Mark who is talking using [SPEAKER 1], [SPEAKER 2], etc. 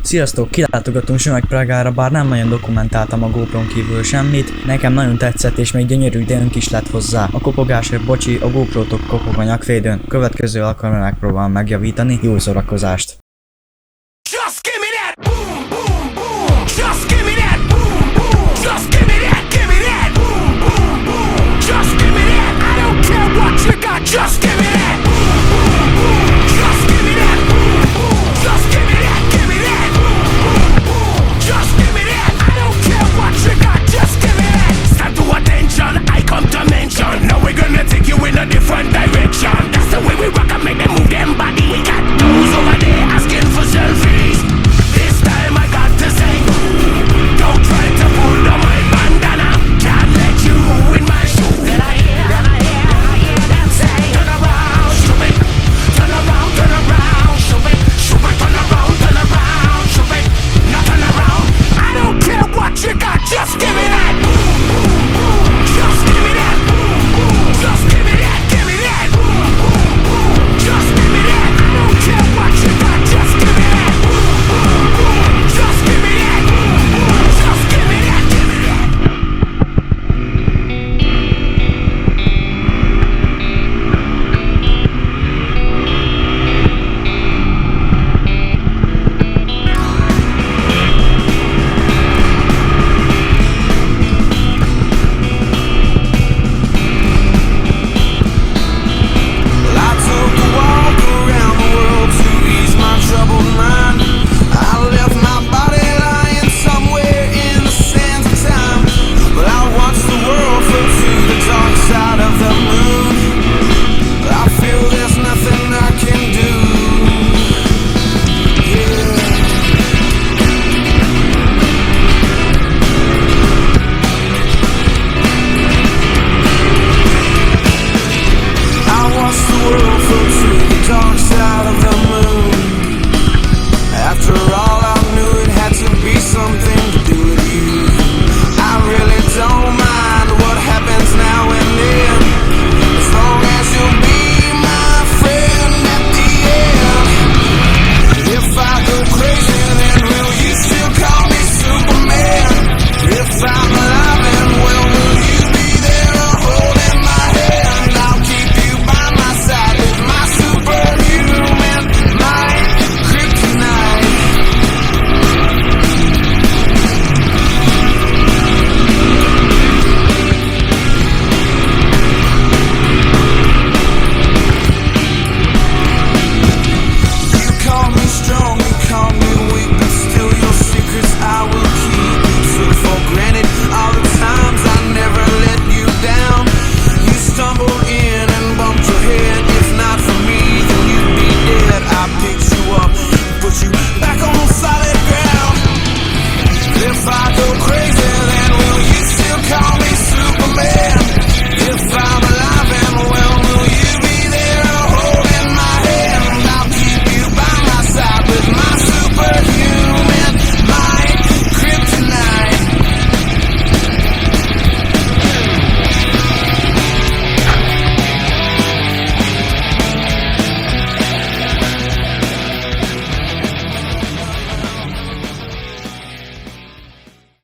[SPEAKER 1] Sziasztok! Kilátogatunk Sümegprágára, bár nem nagyon dokumentáltam a GoPron kívül semmit. Nekem nagyon tetszett, és még gyönyörű idejünk is lett hozzá. A kopogásért bocsi, a GoPro-tok kopog a nyakvédőn. Következő alkalommal megpróbálom megjavítani. Jó szórakozást!
[SPEAKER 2] Just give me that. Just give me that. Just give me that. Give me that. Just give me that. I don't care what you got. Just give me that. Stand to attention. I come to mention. Now we're gonna take you in a different direction. That's the way we rock and make them move them body. We got those over there asking for selfies. This time I got to say, don't try to pull down my bandana. Can't let you in my shoes. That I hear. You got, just give me that. Just give me that. Just give me that. Give me that. Just give me that. I don't care what you got. Just give me that. Just give me that. Just give me that. Give me that. Crazy and